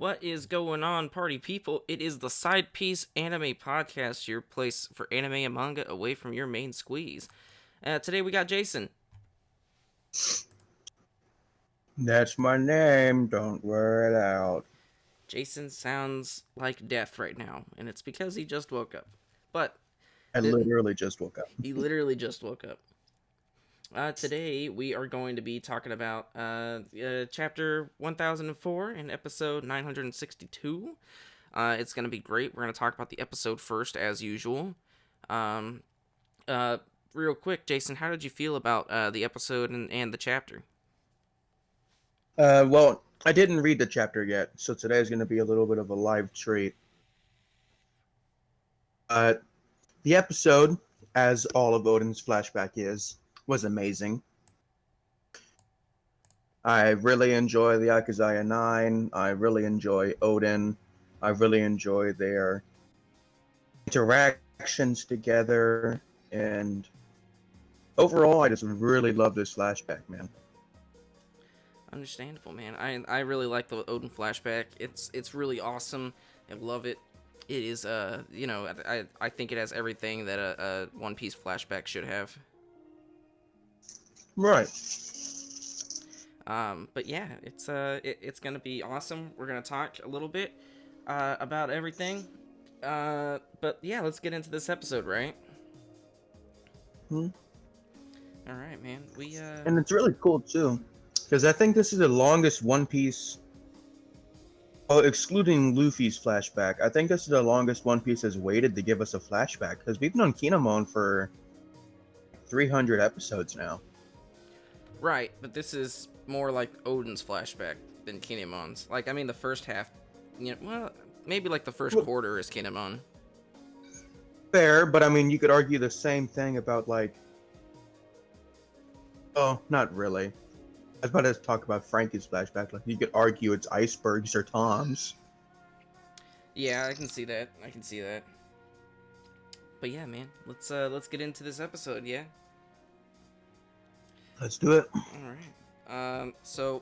What is going on, party people? It is the Side Piece Anime Podcast, your place for anime and manga away from your main squeeze. Today we got Jason. That's my name. Don't wear it out. Jason sounds like death right now, and it's because he just woke up. But I th- literally just woke up. he literally just woke up. Today we are going to be talking about chapter 1004 and episode 962. It's going to be great. We're going to talk about the episode first, as usual. Um, uh, Real quick, Jason, how did you feel about the episode and the chapter? Well, I didn't read the chapter yet, so today is going to be a little bit of a live treat. Uh, the episode, as all of Odin's flashback is, was amazing. I really enjoy the Akazaya 9. I really enjoy Odin. I really enjoy their interactions together. And overall, I just really love this flashback, man. Understandable, man. I really like the Odin flashback. It's really awesome. I love it. It is I think it has everything that a One Piece flashback should have. Right. But yeah, it's gonna be awesome. We're gonna talk a little bit about everything. But yeah, let's get into this episode, right? Hmm. All right, man. And it's really cool, too. Because I think this is the longest One Piece. Oh, excluding Luffy's flashback, I think this is the longest One Piece has waited to give us a flashback. Because we've known Kinemon for 300 episodes now. Right, but this is more like Odin's flashback than Kinemon's. Like, I mean, the first half, well, maybe like the first Well, quarter is Kinemon. fair, but I mean, you could argue the same thing about, like. Oh, not really. I was about to talk about Frankie's flashback. Like, you could argue it's Iceberg's or Tom's. Yeah, I can see that. I can see that. But yeah, man, let's get into this episode. Yeah. Let's do it. All right. So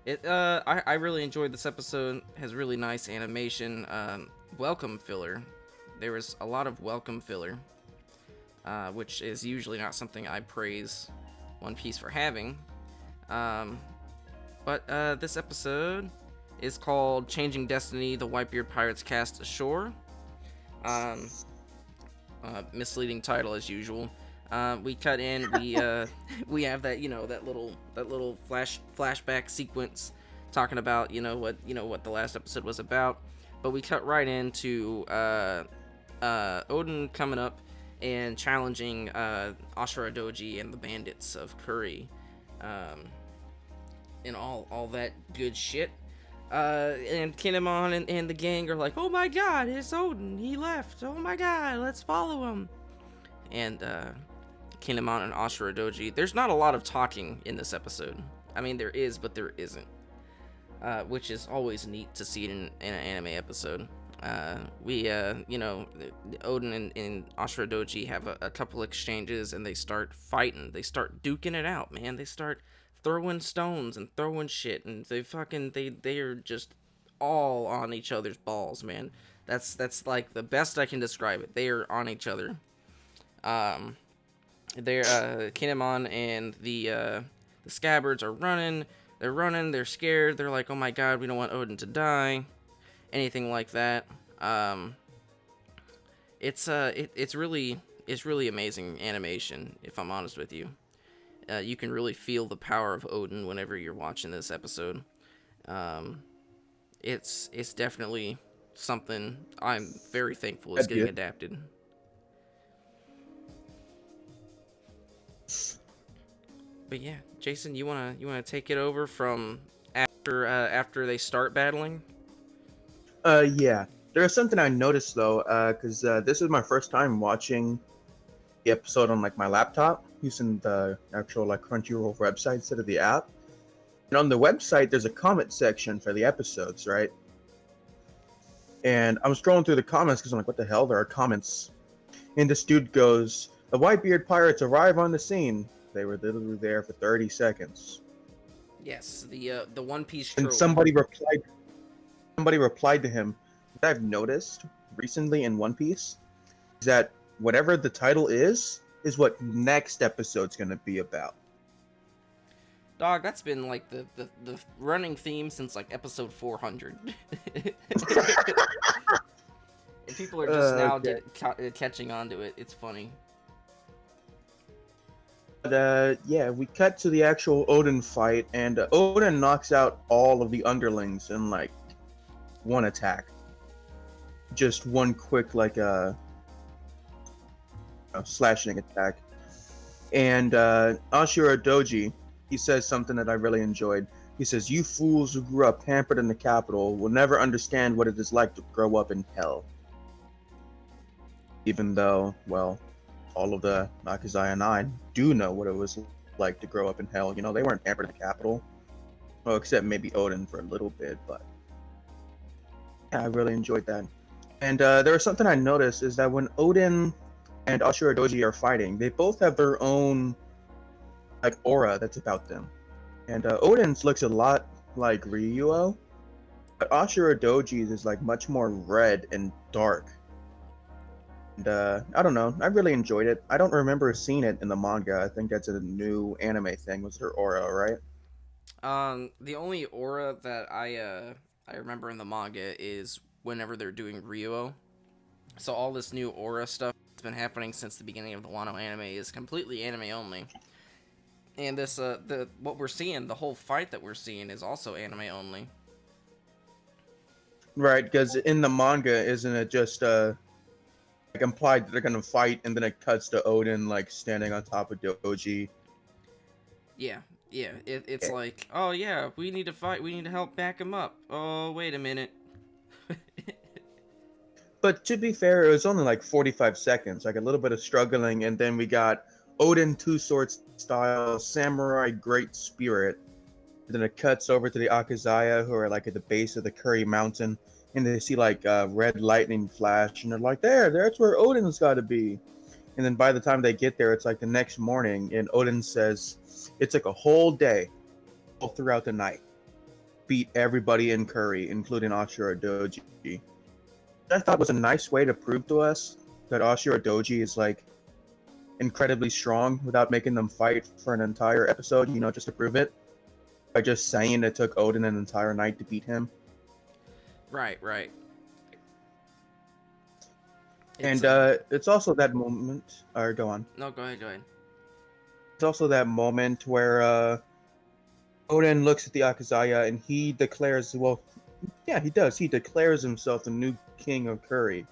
I really enjoyed this episode. It has really nice animation. Welcome filler. There was a lot of welcome filler, which is usually not something I praise One Piece for having. But this episode is called "Changing Destiny: The Whitebeard Pirates Cast Ashore." Misleading title as usual. We cut in. We have that that little flashback sequence talking about what the last episode was about. But we cut right into Odin coming up and challenging Ashura Doji and the bandits of Curry, and all that good shit. And Kinemon and the gang are like, "Oh my God, it's Odin. He left. Oh my God, let's follow him." And Kinemon and Ashura Doji. There's not a lot of talking in this episode. I mean, there is, but there isn't. Which is always neat to see in an anime episode. Odin and Ashura Doji have a couple exchanges, and they start fighting. They start duking it out, man. They start throwing stones and throwing shit, and they are just all on each other's balls, man. That's like the best I can describe it. They are on each other. They're Kinemon and the Scabbards are running. They're running. They're scared. They're like, "Oh my God, we don't want Odin to die," anything like that. It's really amazing animation. If I'm honest with you, you can really feel the power of Odin whenever you're watching this episode. It's definitely something I'm very thankful is getting adapted. But yeah, Jason, you wanna take it over from after they start battling? Yeah. There's something I noticed though, because this is my first time watching the episode on like my laptop using the actual like Crunchyroll website instead of the app. And on the website, there's a comment section for the episodes, right? And I'm scrolling through the comments because I'm like, what the hell? There are comments. And this dude goes, "The Whitebeard pirates arrive on the scene. They were literally there for 30 seconds." Yes, the One Piece And trope. somebody replied. somebody replied to him, what I've noticed recently in One Piece is that whatever the title is what next episode's gonna be about. Dog, that's been like the running theme since like episode 400. And people are just now Okay. catching on to it. It's funny. But yeah, we cut to the actual Odin fight, and Odin knocks out all of the underlings in like one attack. Just one quick like slashing attack. And Ashura Doji, he says something that I really enjoyed. He says, "You fools who grew up pampered in the capital will never understand what it is like to grow up in hell." Even though, well, all of the Nakazai and I do know what it was like to grow up in hell. You know, they weren't pampered in the capital. Well, except maybe Odin for a little bit, but yeah, I really enjoyed that. And there was something I noticed is that when Odin and Ashura Doji are fighting, they both have their own like aura that's about them. And Odin's looks a lot like Ryuo, but Ashura Doji's is like much more red and dark. And I don't know, I really enjoyed it. I don't remember seeing it in the manga. I think that's a new anime thing. Was her aura, right? The only aura that I remember in the manga is whenever they're doing Ryuo. So all this new aura stuff that's been happening since the beginning of the Wano anime is completely anime only. And this the what we're seeing, the whole fight that we're seeing is also anime only. Right, because in the manga, isn't it just like implied that they're gonna fight, and then it cuts to Odin like standing on top of Doji. Yeah, yeah. It's Yeah. like, oh yeah, we need to fight. We need to help back him up. Oh, wait a minute. But to be fair, it was only like 45 seconds, like a little bit of struggling, and then we got Odin Two Swords style Samurai Great Spirit. And then it cuts over to the Akazaya, who are like at the base of the Curry Mountain, and they see like red lightning flash, and they're like, "That's where Odin's got to be." And then by the time they get there, it's like the next morning, and Odin says, "It took a whole day, all throughout the night, beat everybody in Curry, including Ashura Doji." I thought was a nice way to prove to us that Ashura Doji is like incredibly strong without making them fight for an entire episode, you know, just to prove it. By just saying it took Odin an entire night to beat him. Right, right. And it's also that moment, or go on. No, go ahead, go ahead. It's also that moment where Odin looks at the Akazaya and he declares, well, yeah, he does. He declares himself the new king of Curry.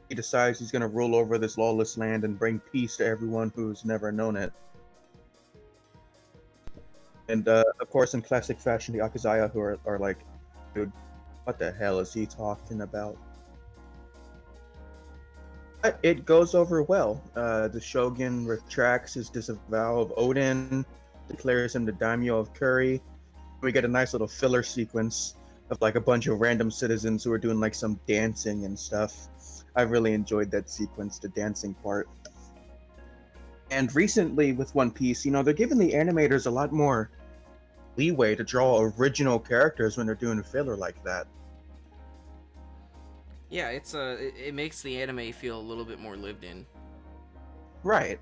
He decides he's going to rule over this lawless land and bring peace to everyone who's never known it. And of course, in classic fashion, the Akazaya who are like, dude, what the hell is he talking about? But it goes over well. The Shogun retracts his disavowal of Odin, declares him the daimyo of Curry. We get a nice little filler sequence of like a bunch of random citizens who are doing like some dancing and stuff. I really enjoyed that sequence, the dancing part. And recently with One Piece, you know, they're giving the animators a lot more leeway to draw original characters when they're doing a filler like that. Yeah, it makes the anime feel a little bit more lived in. Right.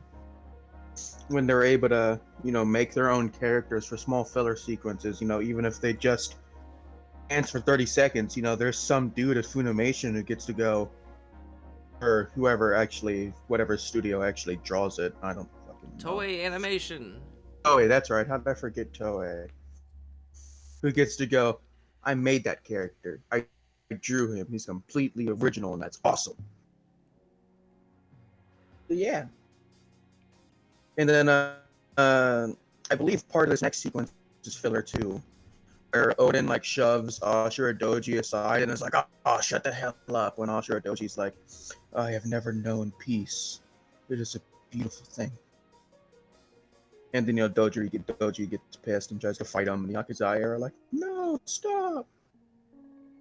When they're able to, you know, make their own characters for small filler sequences, you know, even if they just dance for 30 seconds, you know, there's some dude at Funimation who gets to go, or whoever actually, whatever studio actually draws it. I don't fucking know. Toei Animation. Toei, that's right. How did I forget Toei? Who gets to go, I made that character. I drew him. He's completely original, and that's awesome. But yeah. And then I believe part of this next sequence is filler too, where Odin like shoves Ashura Doji aside and is like, "Oh, shut the hell up." When Ashura Doji's like, "I have never known peace. It is a beautiful thing." And then, you know, Doji gets pissed and tries to fight him, and the Akazaya are like, "No, stop."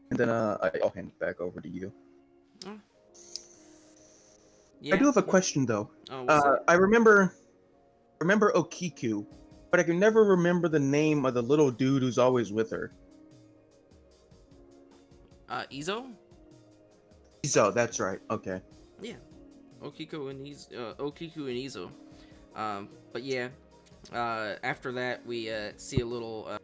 And then I'll hand it back over to you. Oh. Yeah. I do have a question though. Oh, what's up? I remember Okiku, but I can never remember the name of the little dude who's always with her. Izo? So that's right. Okay. Yeah. Okiku and Izo. But yeah, after that we see a little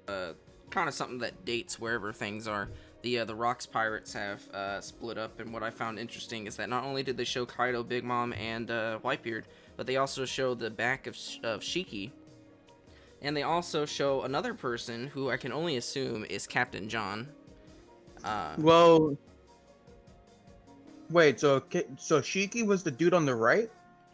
kind of something that dates wherever things are. The Rocks Pirates have split up, and what I found interesting is that not only did they show Kaido, Big Mom, and Whitebeard, but they also show the back of Shiki, and they also show another person who I can only assume is Captain John. Uh, Well, wait. So Shiki was the dude on the right.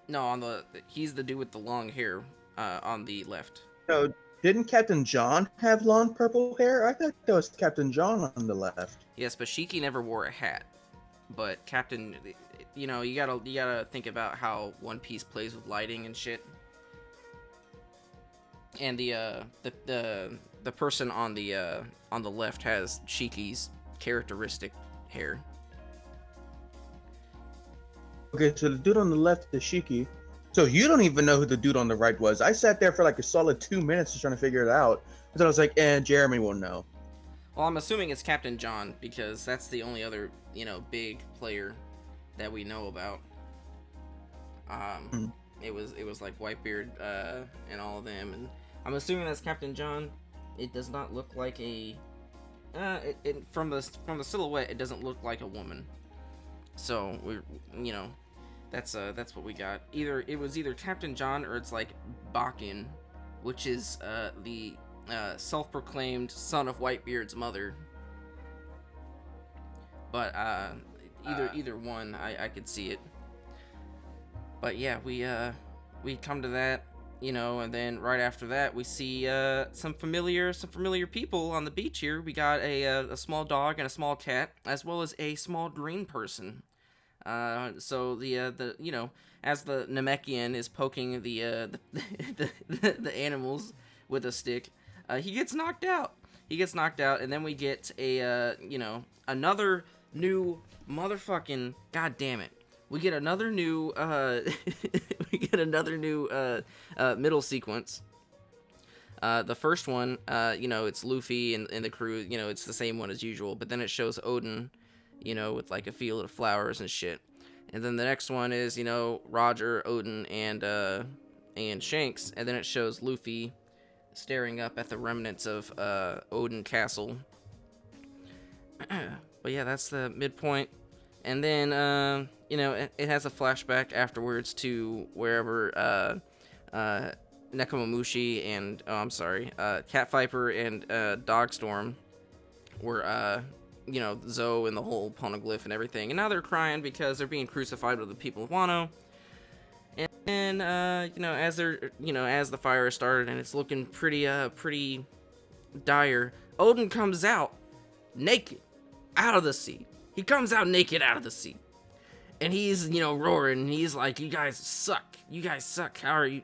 no, he's the dude with the long hair on the left. No, didn't Captain John have long purple hair? I thought that was Captain John on the left. Yes, but Shiki never wore a hat. But Captain, you gotta think about how One Piece plays with lighting and shit. And the person on the left has Shiki's characteristic hair. Okay, so the dude on the left is Shiki. So you don't even know who the dude on the right was. I sat there for like a solid 2 minutes just trying to figure it out. And then I was like, Jeremy will know. Well, I'm assuming it's Captain John because that's the only other big player that we know about. It was like Whitebeard and all of them, and I'm assuming that's Captain John. It does not look like a from the silhouette. It doesn't look like a woman. So that's what we got. It was either Captain John or it's like Bakken, which is the self-proclaimed son of Whitebeard's mother. But either one, I could see it. But yeah, we come to that, and then right after that we see some familiar people on the beach here. We got a small dog and a small cat, as well as a small green person. So the as the Namekian is poking the animals with a stick, he gets knocked out. And then we get another new motherfucking, god damn it. We get another new middle sequence. The first one, it's Luffy and the crew, it's the same one as usual, but then it shows Odin, with like a field of flowers and shit. And then the next one is, Roger, Odin, and Shanks, and then it shows Luffy staring up at the remnants of Odin Castle. But yeah, that's the midpoint. And then, it has a flashback afterwards to wherever Nekomamushi and, Cat Viper and Dogstorm were, Zoe and the whole poneglyph and everything. And now they're crying because they're being crucified by the people of Wano. And, as they're, as the fire started and it's looking pretty dire, Odin comes out naked out of the sea. He comes out naked out of the sea. And he's, roaring, and he's like, you guys suck. Why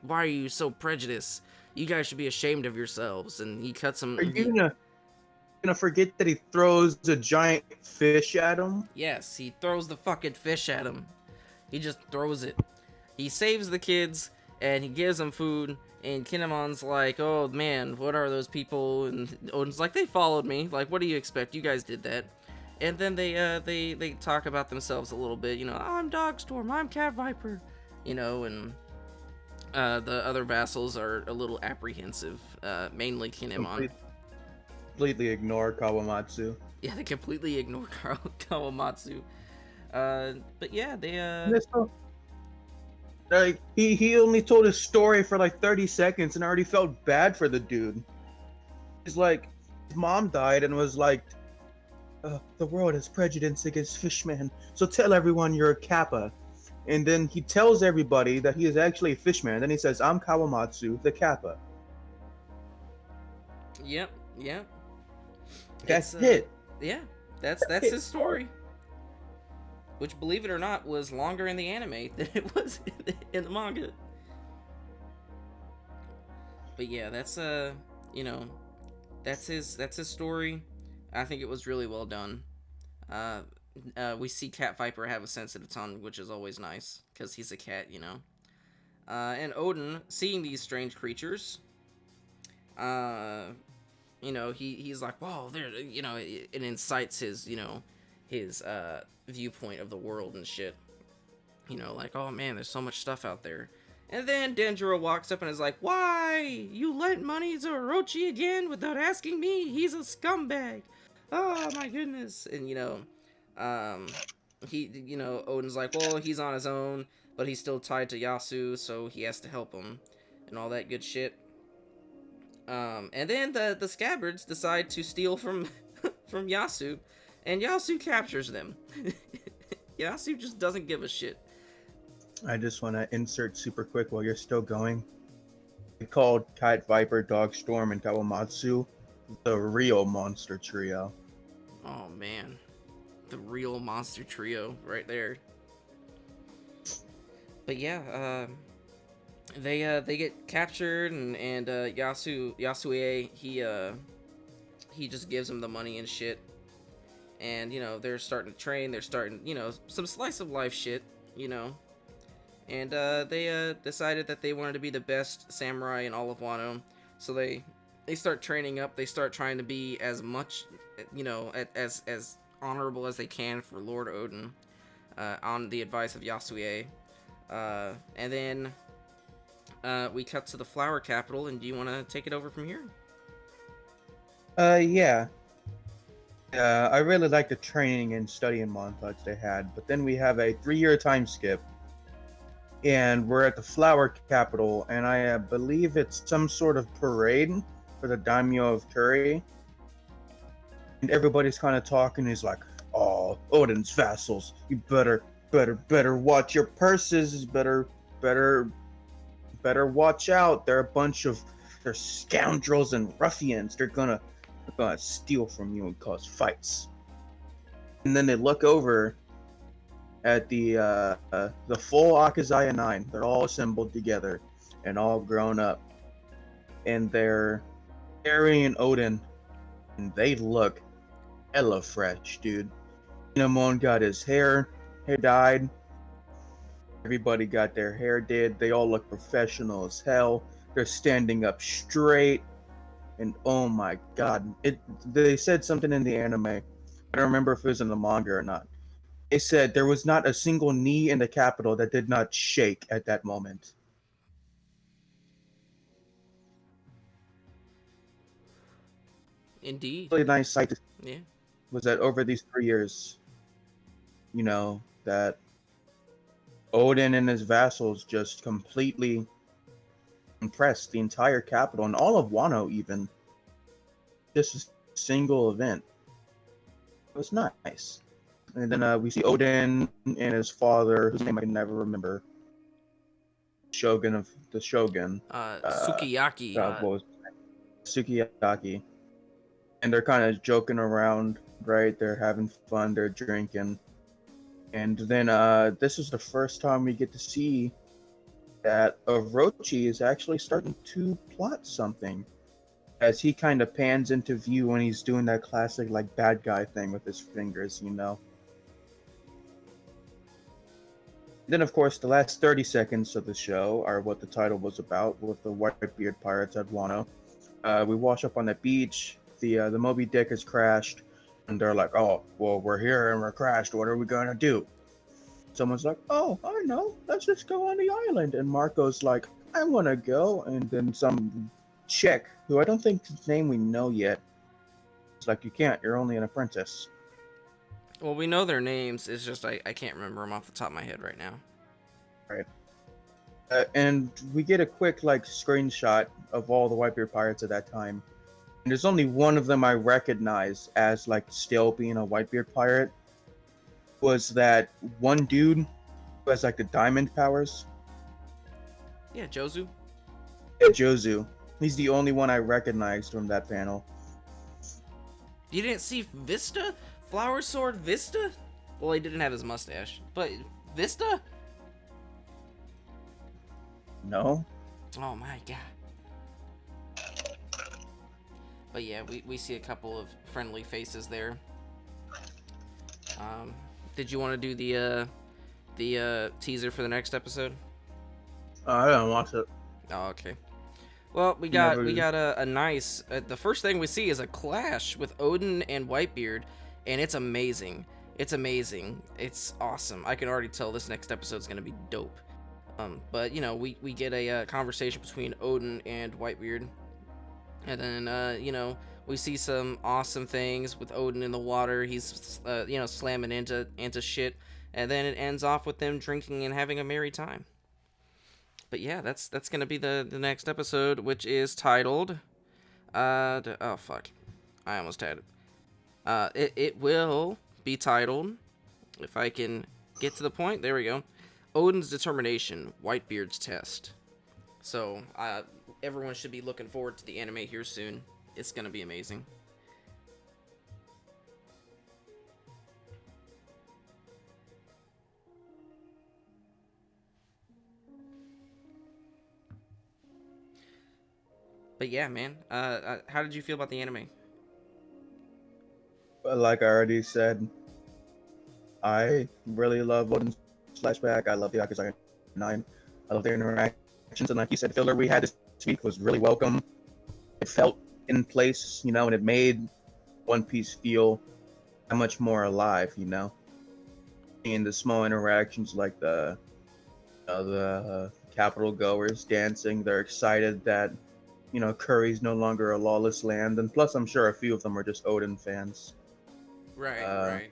are you so prejudiced? You guys should be ashamed of yourselves. And he cuts him. Are you gonna forget that he throws a giant fish at him? Yes, he throws the fucking fish at him. He just throws it. He saves the kids, and he gives them food, and Kinemon's like, oh man, what are those people? And Odin's like, they followed me. Like, what do you expect? You guys did that. And then they talk about themselves a little bit, I'm Dogstorm, I'm Cat Viper, and the other vassals are a little apprehensive, mainly Kinemon. Completely ignore Kawamatsu. Yeah, they completely ignore Kawamatsu. But yeah, they like he only told his story for like 30 seconds and I already felt bad for the dude. He's like, his mom died and was like, the world is prejudiced against fishmen, so tell everyone you're a Kappa. And then he tells everybody that he is actually a fishman. Then he says, I'm Kawamatsu, the Kappa. Yep. That's it. Yeah, that's his story. Which, believe it or not, was longer in the anime than it was in the manga. But yeah, that's that's his story. I think it was really well done. We see Cat Viper have a sensitive tongue, which is always nice, because he's a cat, And Odin, seeing these strange creatures, he's like, whoa, there, it incites his his viewpoint of the world and shit. You know, like, oh man, there's so much stuff out there. And then Denjiro walks up and is like, why? You lent money to Orochi again without asking me? He's a scumbag. Oh my goodness. And Odin's like, well, he's on his own, but he's still tied to Yasu, so he has to help him and all that good shit. And then the scabbards decide to steal from from Yasu, and Yasu captures them. Yasu just doesn't give a shit. I just want to insert super quick while you're still going. They called Kite Viper, Dogstorm, and Kawamatsu the real monster trio. Oh man, the real monster trio right there. But yeah, they get captured, and Yasue he just gives them the money and shit. And they're starting to train. They're starting some slice of life shit. And they decided that they wanted to be the best samurai in all of Wano. So they start training up. They start trying to be as much, as honorable as they can for Lord Odin, on the advice of Yasue. And then we cut to the flower capital. And do you want to take it over from here? Yeah. I really like the training and studying montage they had. But then we have a 3-year time skip. And we're at the flower capital, and I believe it's some sort of parade for the daimyo of Kuri. And everybody's kind of talking. He's like, "Oh, Odin's vassals, you better watch your purses. Better watch out. They're scoundrels and ruffians. They're gonna steal from you and cause fights." And then they look over at the full Akazaya 9. They're all assembled together and all grown up, and they're carrying Odin, and they look hella fresh, dude. Cinnamon got his hair dyed. Everybody got their hair did. They all look professional as hell. They're standing up straight, and oh my god, they said something in the anime. I don't remember if it was in the manga or not. They said there was not a single knee in the capital that did not shake at that moment. Indeed. Really nice sight. Yeah. Was that over these 3 years, that Odin and his vassals just completely impressed the entire capital and all of Wano even. Just a single event. It was nice. And then we see Odin and his father, whose name I can never remember. Shogun of the Shogun. Sukiyaki. What was Sukiyaki. And they're kind of joking around, right? They're having fun, they're drinking. And then this is the first time we get to see that Orochi is actually starting to plot something. As he kind of pans into view when he's doing that classic bad guy thing with his fingers, Then, of course, the last 30 seconds of the show are what the title was about, with the Whitebeard Pirates at Wano. We wash up on the beach. The Moby Dick has crashed, and they're like, "Oh, well, we're here and we're crashed. What are we gonna do?" Someone's like, "Oh, I know. Let's just go on the island." And Marco's like, "I want to go." And then some chick, who I don't think his name we know yet, is like, "You can't. You're only an apprentice." Well, we know their names. It's just I can't remember them off the top of my head right now. Right. And we get a quick screenshot of all the Whitebeard pirates at that time. And there's only one of them I recognize as still being a Whitebeard pirate. Was that one dude who has the diamond powers? Yeah, Jozu. Yeah, Jozu. He's the only one I recognized from that panel. You didn't see Vista? Flower Sword Vista? Well, he didn't have his mustache, but Vista? No. Oh my god. But yeah, we see a couple of friendly faces there. Did you want to do the teaser for the next episode? I don't watch it. Oh, okay. Well, we got a nice. The first thing we see is a clash with Odin and Whitebeard, and it's amazing. It's amazing. It's awesome. I can already tell this next episode is gonna be dope. But you know, we get a conversation between Odin and Whitebeard, and then you know, we see some awesome things with Odin in the water. He's you know, slamming into shit, and then it ends off with them drinking and having a merry time. But yeah, that's gonna be the next episode, which is titled oh fuck, I almost had it. It will be titled, if I can get to the point, there we go, Odin's Determination, Whitebeard's Test. So everyone should be looking forward to the anime here soon. It's gonna be amazing. But yeah, man, how did you feel about the anime? But like I already said, I really love Odin's flashback. I love the Akazaya 9. I love their interactions. And like you said, filler we had this week was really welcome. It felt in place, you know, and it made One Piece feel that much more alive, you know. And the small interactions like the capital goers dancing, they're excited that, you know, Curry's no longer a lawless land. And plus, I'm sure a few of them are just Odin fans. Right, right.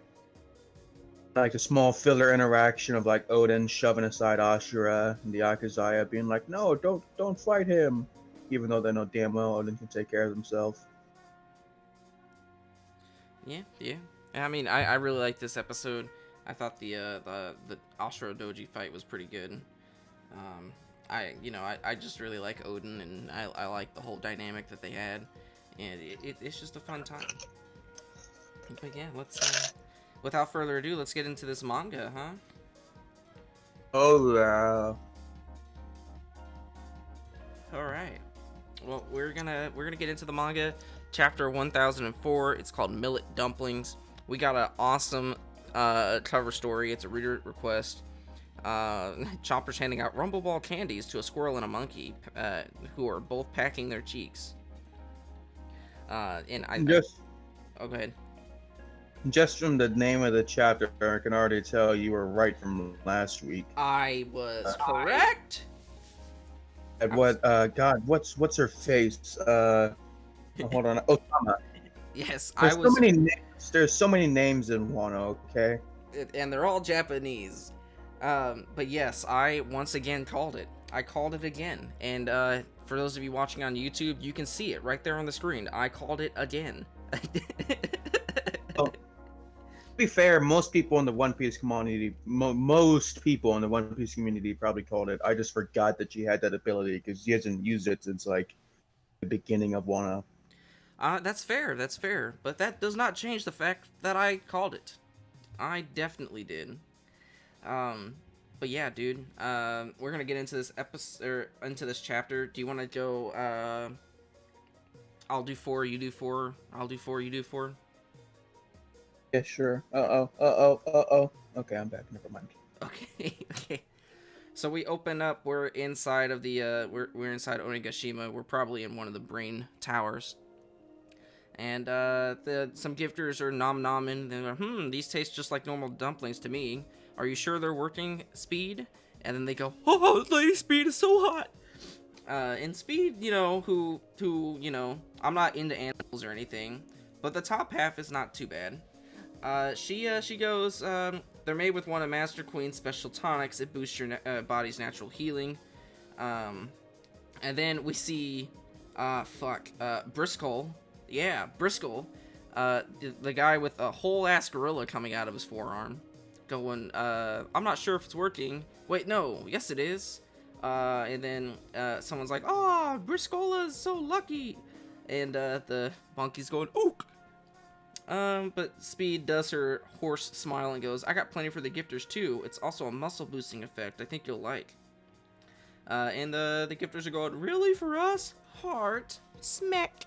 Like a small filler interaction of like Odin shoving aside Ashura and the Akazaya being like, "No, don't fight him," even though they know damn well Odin can take care of himself. Yeah, yeah. I mean, I really like this episode. I thought the Ashura Doji fight was pretty good. I just really like Odin, and I like the whole dynamic that they had, and it's just a fun time. But yeah, let's without further ado, let's get into this manga, huh? Oh yeah. All right. Well, we're gonna get into the manga, chapter 1004. It's called Millet Dumplings. We got an awesome cover story. It's a reader request. Chopper's handing out Rumble Ball candies to a squirrel and a monkey, who are both packing their cheeks. And I Just oh, go ahead. Just from the name of the chapter, I can already tell you were right from last week. I was correct. And what? God, what's her face? Hold on. Otama. Yes, There's I was. so many names. There's so many names in one. Okay. And they're all Japanese. But yes, I once again called it. I called it again. And for those of you watching on YouTube, you can see it right there on the screen. I called it again. Oh, to be fair, most people in the One Piece community, most people in the One Piece community probably called it. I just forgot that she had that ability because she hasn't used it since like the beginning of Wano. That's fair. That's fair. But that does not change the fact that I called it. I definitely did. But yeah, dude. We're gonna get into this episode, or into this chapter. Do you want to go? I'll do 4. You do 4. I'll do 4. You do 4. Yeah, sure. Uh-oh. Okay, I'm back. Never mind. Okay. Okay. So we open up. We're inside of the. We're inside Onigashima. We're probably in one of the brain towers. And some gifters are nom-nomming. They're like, these taste just like normal dumplings to me. Are you sure they're working, Speed? And then they go, oh, Lady Speed is so hot. And Speed, you know, who, you know, I'm not into animals or anything, but the top half is not too bad. She goes, they're made with one of Master Queen's special tonics. It boosts your body's natural healing. And then we see, Briscoe. Yeah, Briscoe. The guy with a whole ass gorilla coming out of his forearm. Going, I'm not sure if it's working. Wait, no. Yes, it is. And then, someone's like, oh, Briscola is so lucky. And, the monkey's going, ook. But Speed does her horse smile and goes, I got plenty for the gifters too. It's also a muscle boosting effect I think you'll like. And the gifters are going, really, for us? Heart. Smack.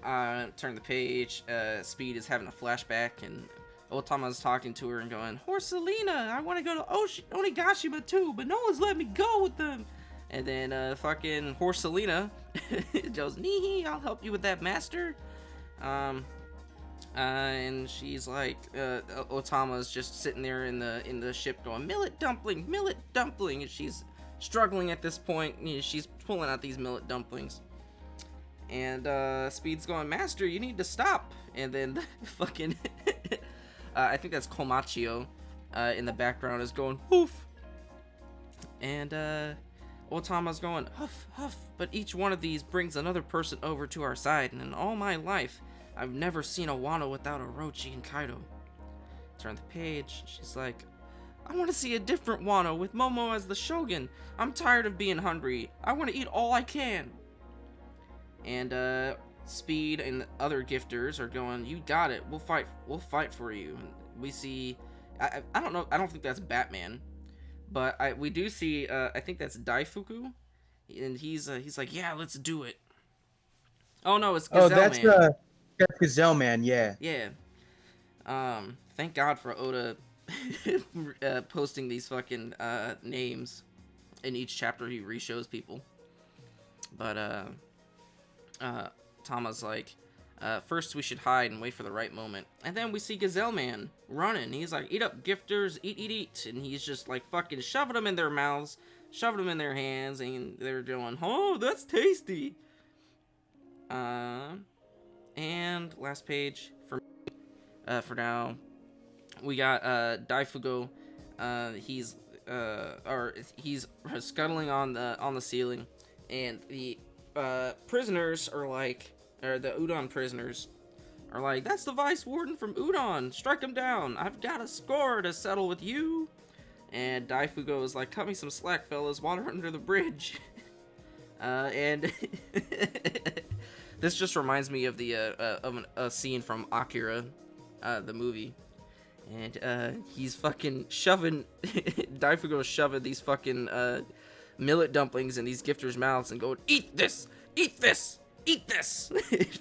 Turn the page. Speed is having a flashback, and Otama's talking to her and going, Horselina, I want to go to Onigashima too, but no one's letting me go with them. And then fucking Horselina goes, nee, I'll help you with that, master. And she's like, Otama's just sitting there in the ship going, millet dumpling, and she's struggling at this point. You know, she's pulling out these millet dumplings, and Speed's going, Master, you need to stop. And then fucking, I think that's Komachio, in the background is going, hoof, and Otama's going, huff, huff, but each one of these brings another person over to our side, and in all my life, I've never seen a Wano without Orochi and Kaido. Turn the page, she's like, I want to see a different Wano with Momo as the Shogun. I'm tired of being hungry. I want to eat all I can. And Speed and the other gifters are going, you got it, we'll fight for you. And we see, I don't know, I don't think that's Batman, but we do see, I think that's Daifuku, and he's like, yeah, let's do it. Oh no, it's Gazelle Man. That's Gazelle Man, yeah. Yeah. Thank God for Oda posting these fucking names in each chapter he reshows people. But Tama's like, first we should hide and wait for the right moment. And then we see Gazelle Man running. He's like, eat up, gifters, eat. And he's just like fucking shoving them in their mouths, shoving them in their hands, and they're going, oh, that's tasty. And last page for now, we got Daifugo. He's scuttling on the ceiling, and the prisoners are like, or the Udon prisoners are like, that's the Vice Warden from Udon. Strike him down. I've got a score to settle with you. And Daifugo is like, cut me some slack, fellas. Water under the bridge. And this just reminds me of the of a scene from Akira, the movie, and he's fucking shoving Daifugo's shoving these fucking millet dumplings in these gifters' mouths and going, eat this,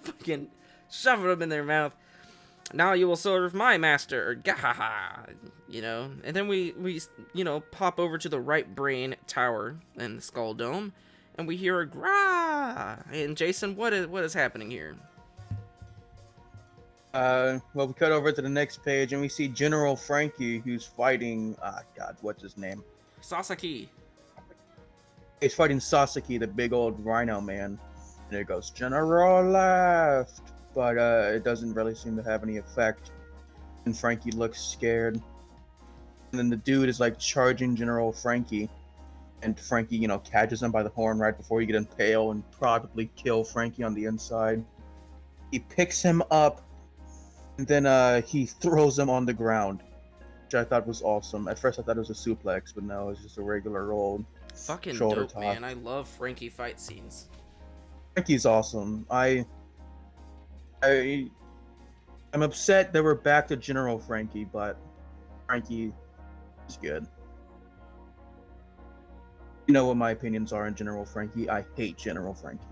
fucking shoving them in their mouth. Now you will serve my master, or gahaha, you know. And then we pop over to the right brain tower and the skull dome. And we hear a gra. And Jason, what is happening here? Well, we cut over to the next page and we see General Frankie, who's fighting. God, what's his name? Sasaki. He's fighting Sasaki, the big old rhino man. And it goes, General left, but it doesn't really seem to have any effect. And Frankie looks scared. And then the dude is like charging General Frankie. And Frankie, catches him by the horn right before he get impaled and probably kill Frankie on the inside. He picks him up, and then he throws him on the ground, which I thought was awesome. At first I thought it was a suplex, but no, it's just a regular old fucking shoulder dope, top. man. I love Frankie fight scenes. Frankie's awesome. I'm upset that we're back to General Frankie, but Frankie is good. You know what my opinions are on General Frankie. I hate General Frankie.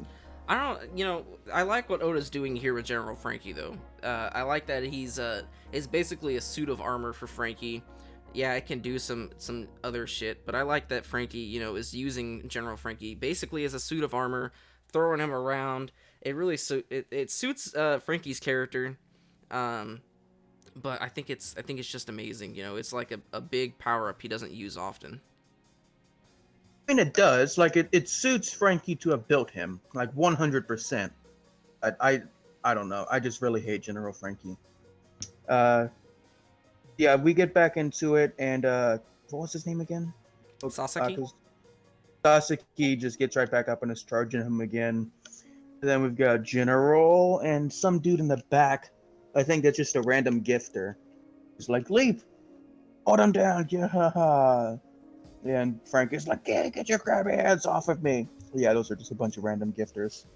I like what Oda's doing here with General Frankie, though. I like that it's basically a suit of armor for Frankie. Yeah, it can do some other shit, but I like that Frankie, is using General Frankie basically as a suit of armor, throwing him around. It really it suits Frankie's character. But I think it's just amazing. It's like a big power up he doesn't use often. I mean, it does. Like, it suits Frankie to have built him, like 100%. I don't know. I just really hate General Frankie. Yeah, we get back into it, and what was his name again? Sasaki. Sasaki just gets right back up and is charging him again. And then we've got General and some dude in the back. I think that's just a random gifter. He's like, leap, hold him down, yeah. And Frank is like, get your crabby hands off of me. Yeah, those are just a bunch of random gifters.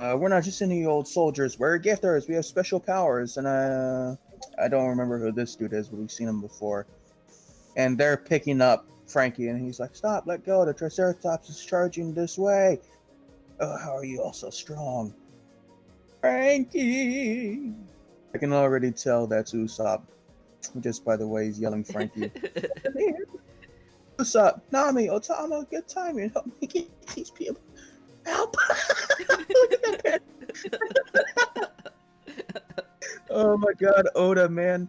We're not just any old soldiers. We're gifters. We have special powers. And I don't remember who this dude is, but we've seen him before. And they're picking up Frankie, and he's like, stop, let go. The Triceratops is charging this way. Oh, how are you all so strong? Frankie! I can already tell that's Usopp. Just by the way he's yelling Frankie. What's up? Nami, Otama, good timing. Help me get these people. Help! Look at that Oh my god, Oda, man.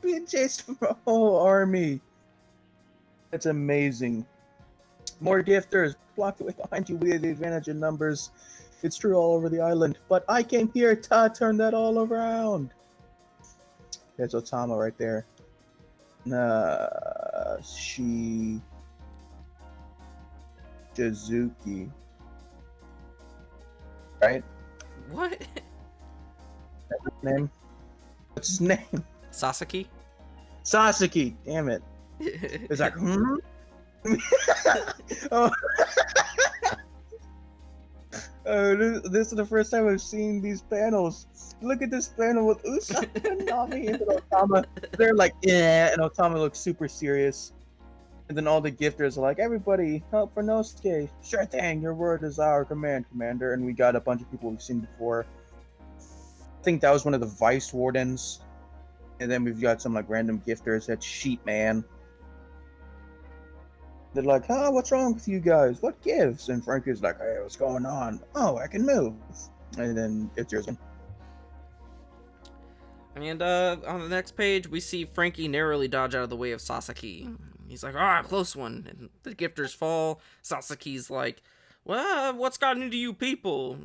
Being chased from a whole army. It's amazing. More gifters blocked away behind you with the advantage in numbers. It's true all over the island, but I came here to turn that all around. There's Otama right there. Shizuki. Right? What? That's his name? What's his name? Sasaki? Sasaki! Damn it. It's like, hmm? Oh. This is the first time I've seen these panels. Look at this panel with Usopp and Nami and Otama. They're like, yeah, and Otama looks super serious. And then all the gifters are like, everybody, help for Nosuke. Sure thing, your word is our command, Commander. And we got a bunch of people we've seen before. I think that was one of the Vice Wardens. And then we've got some like random gifters. That's Sheep Man. They're like, huh, what's wrong with you guys? What gives? And Frankie's like, hey, what's going on? Oh, I can move. And then it's yours. And on the next page, we see Frankie narrowly dodge out of the way of Sasaki. He's like, close one. And the gifters fall. Sasaki's like, well, what's gotten into you people?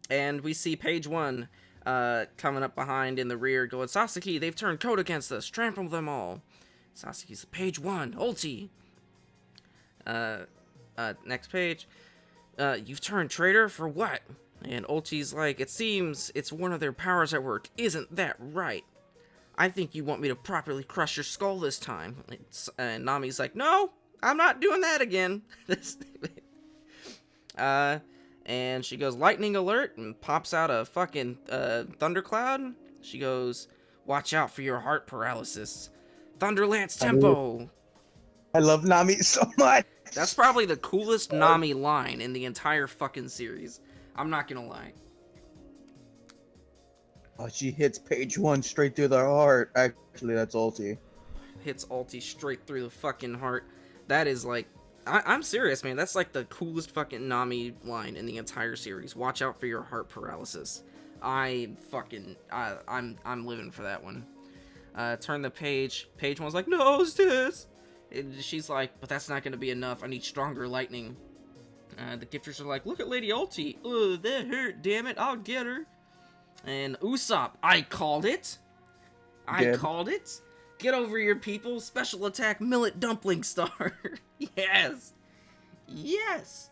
And we see page 1 coming up behind in the rear going, Sasaki, they've turned code against us. Trample them all. Sasaki's page 1, ulti. Next page. You've turned traitor for what? And Ulti's like, it seems it's one of their powers at work. Isn't that right? I think you want me to properly crush your skull this time. And Nami's like, no, I'm not doing that again. And she goes, lightning alert, and pops out a fucking thundercloud. She goes, watch out for your heart paralysis. Thunderlance tempo. I love Nami so much. That's probably the coolest Nami line in the entire fucking series. I'm not gonna lie. Oh, she hits page 1 straight through the heart. Actually, that's ulti. Hits ulti straight through the fucking heart. That is like, I'm serious, man. That's like the coolest fucking Nami line in the entire series. Watch out for your heart paralysis. I'm living for that one. Turn the page. Page 1's like, no, sis. And she's like, but that's not gonna be enough. I need stronger lightning. The gifters are like, look at Lady Ulti. Ugh, that hurt, damn it. I'll get her. And Usopp, I called it. I called it. Get over here, people. Special attack millet dumpling star. Yes. Yes.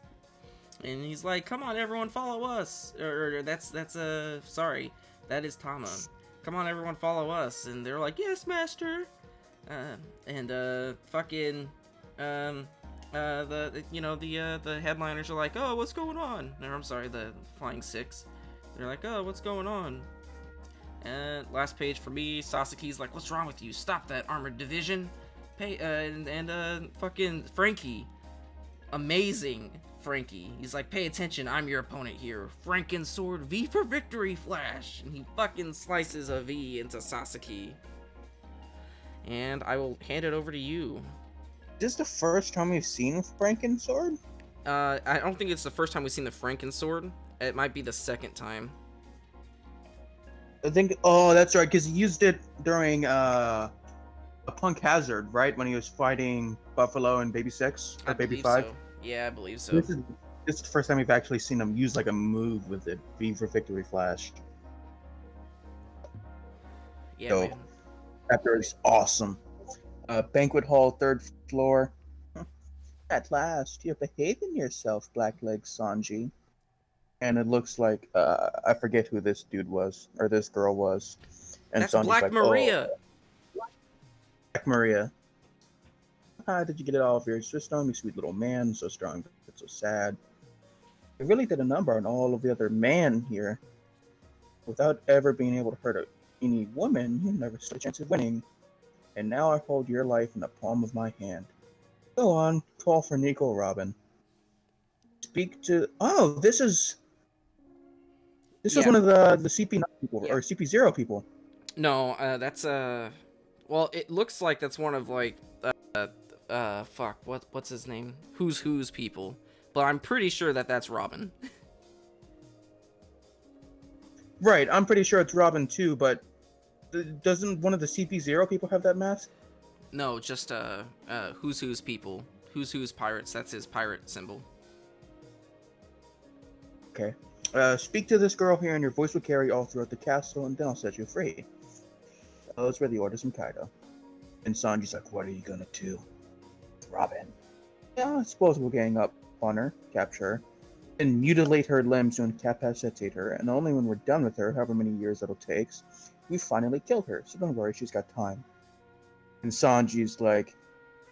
And he's like, come on, everyone, follow us. Sorry. That is Tama. Come on, everyone, follow us. And they're like, yes, master. The headliners are like, oh, what's going on? Or, I'm sorry, the Flying Six. They're like, oh, what's going on? And last page for me, Sasaki's like, what's wrong with you? Stop that armored division. Fucking Frankie. Amazing Frankie. He's like, pay attention, I'm your opponent here. Franken sword, V for victory flash. And he fucking slices a V into Sasaki. And I will hand it over to you. Is this the first time we've seen Franken sword? I don't think it's the first time we've seen the Franken sword. It might be the second time. I think, oh, that's right, because he used it during a Punk Hazard, right? When he was fighting Buffalo and Baby 6 or Baby 5. So. Yeah, I believe so. This is the first time we've actually seen him use like a move with it. V for victory flash. Yeah, so, man. That is awesome. Banquet hall, 3rd floor. At last, you're behaving yourself, Blackleg Sanji. And it looks like, I forget who this dude was, or this girl was. And that's Sanji's Black like, Maria. Oh, Black Maria. How did you get it all of your system, you sweet little man, so strong but so sad. You really did a number on all of the other men here. Without ever being able to hurt any woman, you never stood a chance of winning. And now I hold your life in the palm of my hand. Go on, call for Nico Robin. Speak to... Oh, this is one of the CP9 people, or CP0 people. No, that's, well, it looks like that's one of, like, fuck, what's his name? Who's people. but I'm pretty sure that that's Robin. Right, I'm pretty sure it's Robin too, but doesn't one of the CP0 people have that mask? No, just Who's people. Who's pirates. That's his pirate symbol. Okay. Speak to this girl here, and your voice will carry all throughout the castle, and then I'll set you free. Those were the orders from Kaido. And Sanji's like, what are you gonna do? Robin. Yeah, I suppose we'll gang up on her, capture her, and mutilate her limbs to incapacitate her, and only when we're done with her, however many years it'll take, we finally kill her, so don't worry, she's got time. And Sanji's like,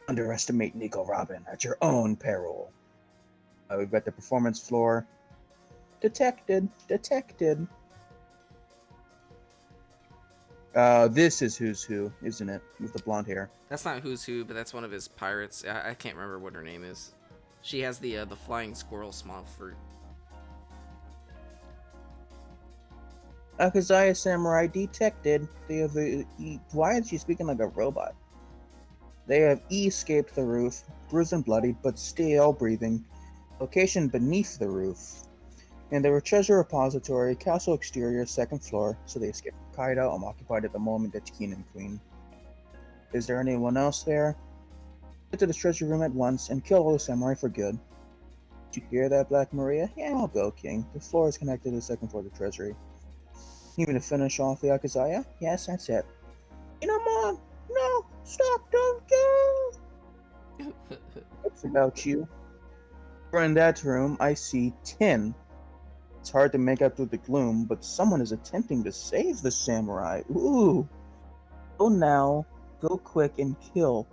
underestimate Nico Robin at your own peril. We've got the performance floor. Detected. This is Who's Who, isn't it? With the blonde hair. That's not Who's Who, but that's one of his pirates. I can't remember what her name is. She has the flying squirrel small fruit. Akazaya Samurai detected. They have why is she speaking like a robot? They have escaped the roof, bruised and bloody, but still breathing. Location beneath the roof. And they were treasure repository, castle exterior, second floor, so they escaped Kaido. I'm occupied at the moment at King and Queen. Is there anyone else there? Get to the treasure room at once and kill all the samurai for good. Did you hear that, Black Maria? Yeah, I'll go, King. The floor is connected to the second floor of the treasury. Need me to finish off the Akazaya? Yes, that's it. Mom! No! Stop! Don't go! It's about you. For in that room, I see 10. It's hard to make out through the gloom, but someone is attempting to save the samurai. Ooh! Go now. Go quick and kill.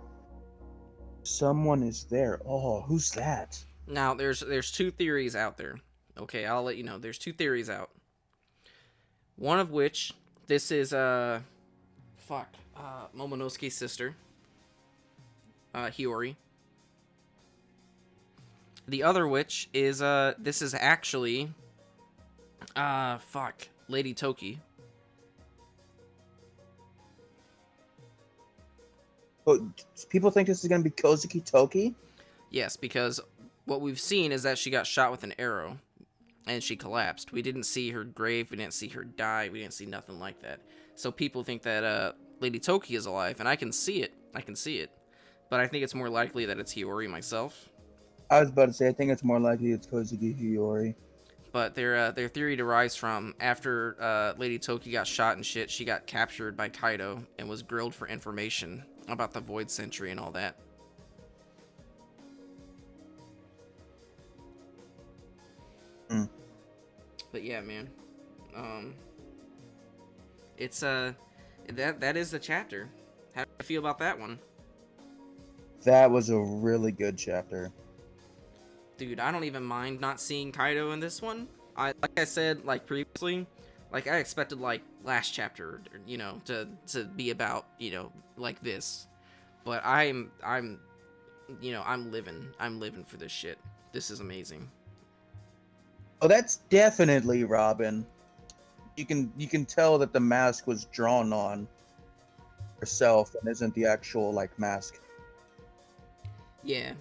Someone is there. Oh, who's that? Now, there's two theories out there. Okay, I'll let you know. There's two theories out. One of which, this is, Momonosuke's sister. Hiyori. The other which is, this is actually, Lady Toki. Oh, people think this is going to be Kozuki Toki? Yes, because what we've seen is that she got shot with an arrow, and she collapsed. We didn't see her grave, we didn't see her die, we didn't see nothing like that. So people think that, Lady Toki is alive, and I can see it. But I think it's more likely that it's Hiyori myself. I was about to say, I think it's more likely it's Kozuki Hiyori. But their theory derives from after Lady Toki got shot and shit, she got captured by Kaido and was grilled for information about the Void Century and all that. Mm. But yeah, man, it's that is the chapter. How do you feel about that one? That was a really good chapter. Dude, I don't even mind not seeing Kaido in this one. Like I said, like previously, like I expected like last chapter, you know, to be about, you know, like this. But I'm living for this shit. This is amazing. Oh, that's definitely Robin. You can tell that the mask was drawn on herself and isn't the actual like mask. Yeah.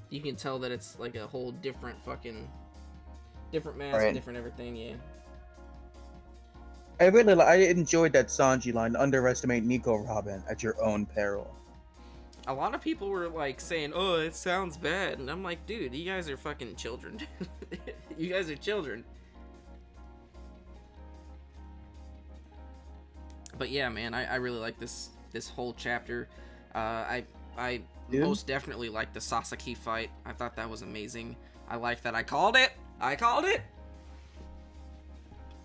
You can tell that it's like a whole different mask, Right. different everything. Yeah. I enjoyed that Sanji line. Underestimate Nico Robin at your own peril. A lot of people were like saying, "Oh, it sounds bad," and I'm like, "Dude, you guys are fucking children. You guys are children." But yeah, man, I really like this whole chapter. I Yeah. most definitely like the Sasaki fight. I thought that was amazing. I like that. I called it.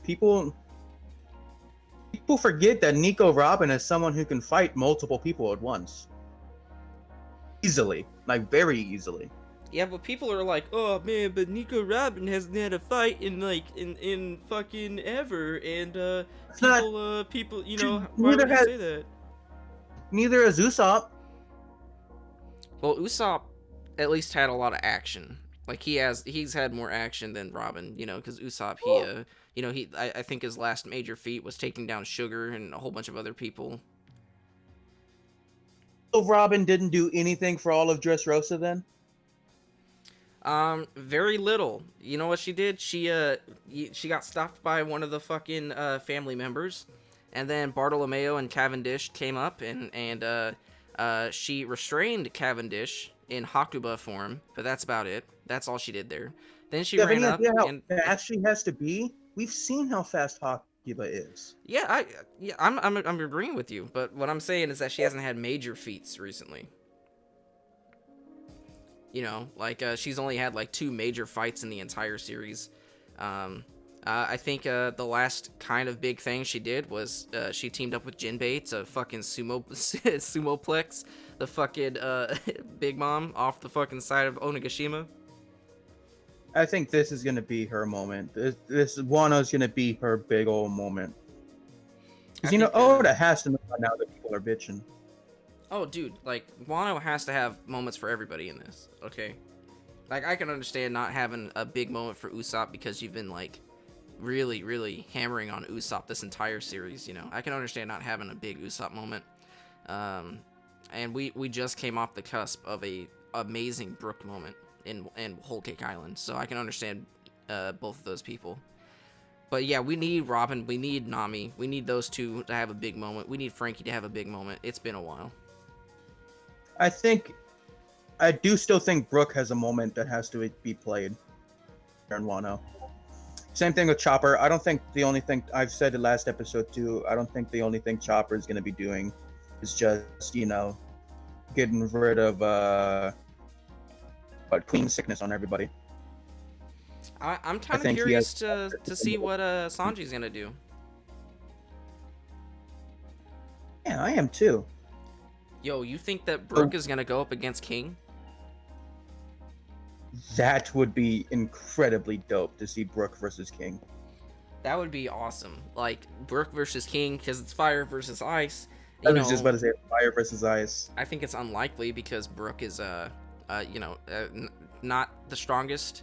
People forget that Nico Robin is someone who can fight multiple people at once. Easily. Like, very easily. Yeah, but people are like, "Oh man, but Nico Robin hasn't had a fight in fucking ever," and people, you know, why would you say that? Neither has Usopp. Well, Usopp at least had a lot of action. Like he's had more action than Robin, you know, because Usopp, I think his last major feat was taking down Sugar and a whole bunch of other people. So Robin didn't do anything for all of Dressrosa then? Very little. You know what she did? She got stopped by one of the fucking family members, and then Bartolomeo and Cavendish came up and she restrained Cavendish in Hakuba form, but that's about it. That's all she did there. Then she You have ran any up idea how and fast she has to be? We've seen how fast Hakuba is. I'm agreeing with you, but what I'm saying is that she hasn't had major feats recently. You know, like she's only had like 2 major fights in the entire series. I think the last kind of big thing she did was she teamed up with Jinbei to fucking sumoplex the fucking Big Mom off the fucking side of Onigashima. I think this is gonna be her moment. This Wano's gonna be her big old moment. I Because you know, think, Oda has to know by now that people are bitching. Oh, dude, like Wano has to have moments for everybody in this. Okay, like I can understand not having a big moment for Usopp because you've been like really hammering on Usopp this entire series. You know, I can understand not having a big Usopp moment. And we just came off the cusp of a amazing Brook moment in Whole Cake Island, so I can understand both of those people. But yeah, we need Robin, we need Nami, we need those two to have a big moment. We need Frankie to have a big moment. It's been a while. I do still think Brook has a moment that has to be played here in Wano. Same thing with Chopper. I don't think the only thing I've said it last episode too. I don't think the only thing Chopper is going to be doing is just getting rid of queen sickness on everybody. I'm kind of curious to see what Sanji's gonna do. Yeah, I am too. Yo, you think that Brook is gonna go up against King? That would be incredibly dope to see Brook versus King. That would be awesome. Like Brook versus King, because it's fire versus ice. I was just about to say fire versus ice. I think it's unlikely because Brook is not the strongest,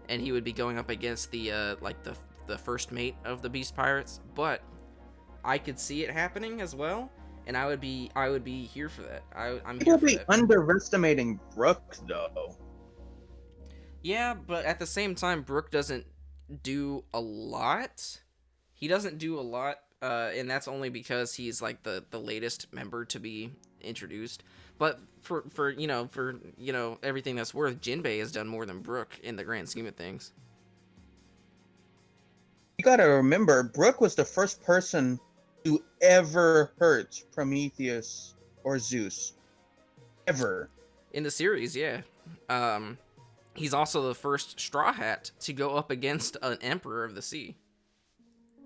and he would be going up against the the first mate of the Beast Pirates. But I could see it happening as well, and I would be here for that. I'm here for that. People be underestimating Brook though. Yeah, but at the same time, Brook doesn't do a lot. He doesn't do a lot, and that's only because he's like the latest member to be introduced. But for everything that's worth, Jinbei has done more than Brook in the grand scheme of things. You gotta remember, Brook was the first person to ever hurt Prometheus or Zeus. Ever. In the series, yeah. He's also the first Straw Hat to go up against an Emperor of the Sea.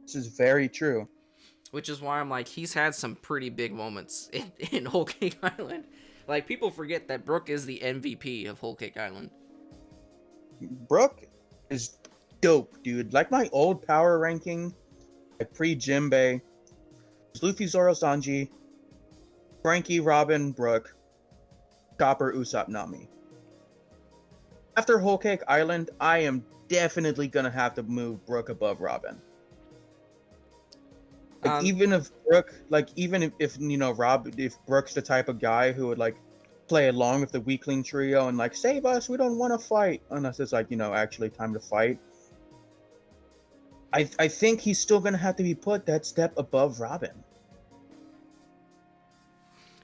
This is very true. Which is why I'm like, he's had some pretty big moments in Whole Cake Island. Like, people forget that Brook is the MVP of Whole Cake Island. Brook is dope, dude. Like my old power ranking, like pre-Jinbei, Luffy, Zoro, Sanji, Frankie, Robin, Brook, Chopper, Usopp, Nami. After Whole Cake Island, I am definitely gonna have to move Brook above Robin. Like, even if Brook, if Brook's the type of guy who would like play along with the weakling trio and like save us, we don't want to fight unless it's like actually time to fight. I think he's still gonna have to be put that step above Robin.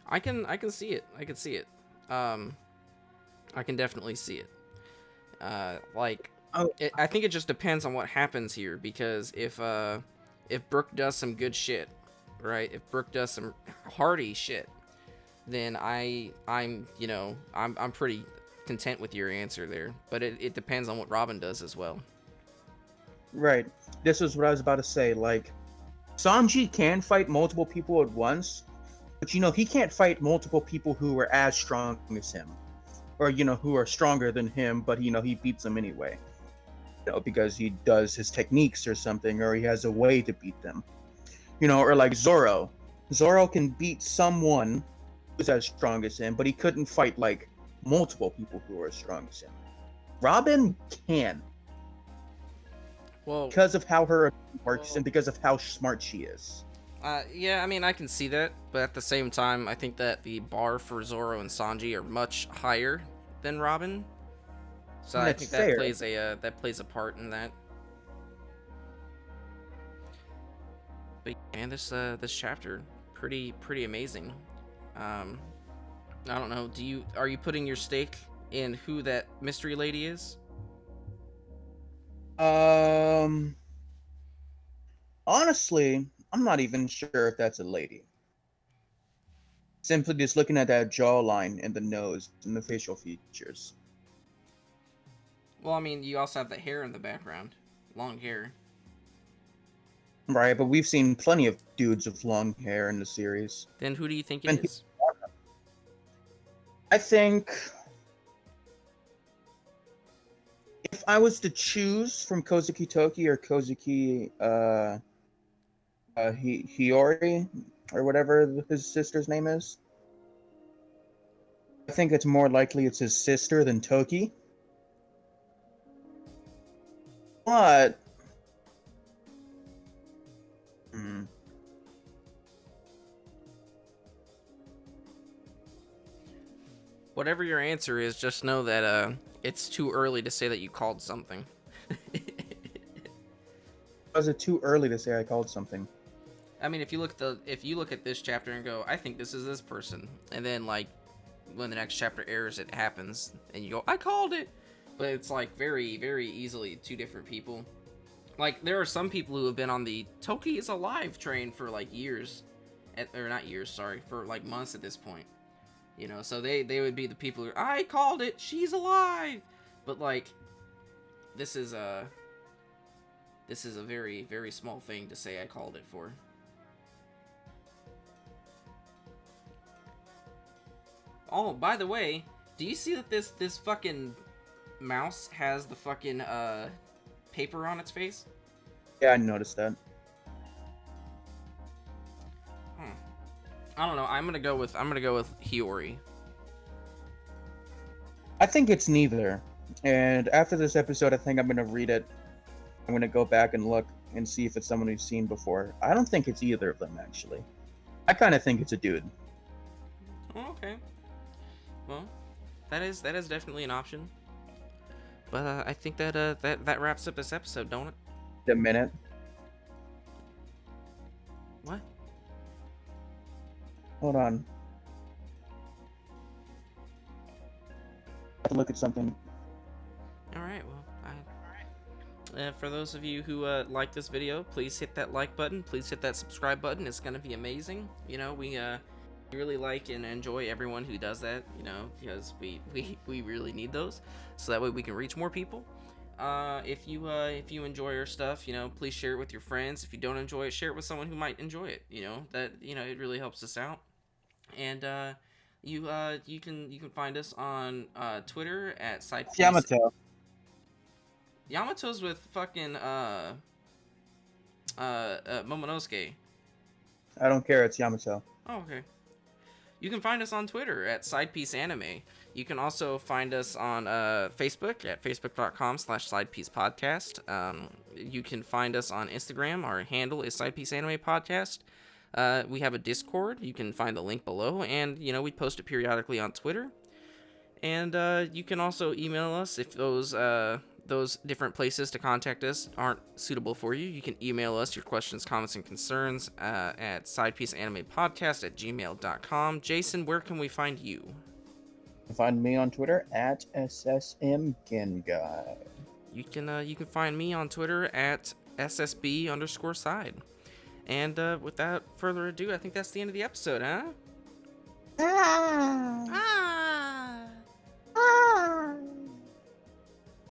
I can see it. I can see it. I can definitely see it. I think it just depends on what happens here, because if Brook does some good shit, right? If Brook does some hearty shit, then I'm pretty content with your answer there. But it depends on what Robin does as well. Right. This is what I was about to say. Like, Sanji can fight multiple people at once, but he can't fight multiple people who are as strong as him, or who are stronger than him, but he beats them anyway. Because he does his techniques or something, or he has a way to beat them. Or like Zoro. Zoro can beat someone who's as strong as him, but he couldn't fight like multiple people who are as strong as him. Robin can. Well, because of how her works and because of how smart she is. Yeah, I mean, I can see that, but at the same time, I think that the bar for Zoro and Sanji are much higher than Robin. So And I that's think fair. that plays a part in that. But man, this chapter pretty amazing. Um, I don't know. Are you putting your stake in who that mystery lady is? Um, Honestly, I'm not even sure if that's a lady. Simply just looking at that jawline and the nose and the facial features. Well, I mean, you also have the hair in the background, long hair. Right, but we've seen plenty of dudes with long hair in the series. Then who do you think it And is? I think if I was to choose from Kozuki Toki or Kozuki Hiyori or whatever his sister's name is, I think it's more likely it's his sister than Toki. But hmm, Whatever your answer is, just know that it's too early to say that you called something. was it too early to say I called something? I mean, if you look at this chapter and go, I think this is this person, and then like when the next chapter airs, it happens, and you go, I called it, but it's like very easily two different people. Like there are some people who have been on the Toki is alive train for like years, or not years, sorry, for like months at this point. You know, so they would be the people who I called it, she's alive, but like this is a very small thing to say I called it for. Oh, by the way, do you see that this fucking mouse has the fucking paper on its face? Yeah, I noticed that. I don't know. I'm gonna go with Hiyori. I think it's neither. And after this episode, I think I'm gonna read it. I'm gonna go back and look and see if it's someone we've seen before. I don't think it's either of them actually. I kind of think it's a dude. Oh, okay. Well, that is definitely an option. But I think that wraps up this episode, don't it? A minute. What? Hold on. I have to look at something. All right. Well, for those of you who like this video, please hit that like button. Please hit that subscribe button. It's gonna be amazing. You know, we really like and enjoy everyone who does that. You know, because we really need those, so that way we can reach more people. If you enjoy our stuff, you know, please share it with your friends. If you don't enjoy it, share it with someone who might enjoy it. You know, that it really helps us out. And you can find us on Twitter at sidepiece. Yamato. Yamato's with fucking Momonosuke. I don't care. It's Yamato. Oh, okay. You can find us on Twitter at Sidepiece Anime. You can also find us on Facebook at facebook.com/sidepiece-podcast. You can find us on Instagram. Our handle is Sidepiece Anime Podcast. We have a Discord. You can find the link below. And, we post it periodically on Twitter. And you can also email us if those different places to contact us aren't suitable for you. You can email us your questions, comments, and concerns at sidepieceanimepodcast@gmail.com. Jason, where can we find you? You can find me on Twitter at ssmgenguy. You can find me on Twitter at ssb_side. And without further ado, I think that's the end of the episode, huh? Ah.